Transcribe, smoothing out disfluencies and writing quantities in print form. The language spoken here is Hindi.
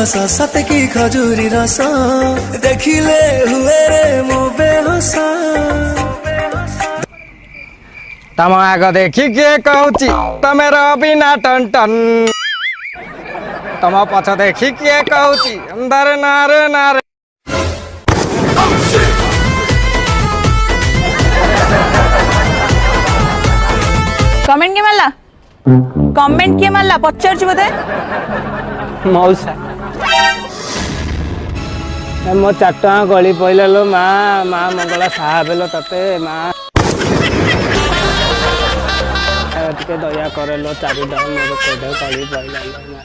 हस सत की खजूरी रस देखिले हुए रे मो बेहोस। तम आग देखी किए कहूची तमे बिना टन टन। तम पछ देखी किए कहूची अंदर नारे नारे। कमेंट के मारला कमेंट किए मारला पचार बोधे मौसा मो 4 टଙ୍କା गली पइला लो माँ माँ मंगला साहा बेलो तते माँ टिके दया करे लो 4 टଙ୍କା मोर कोडे गली पइला लो माँ।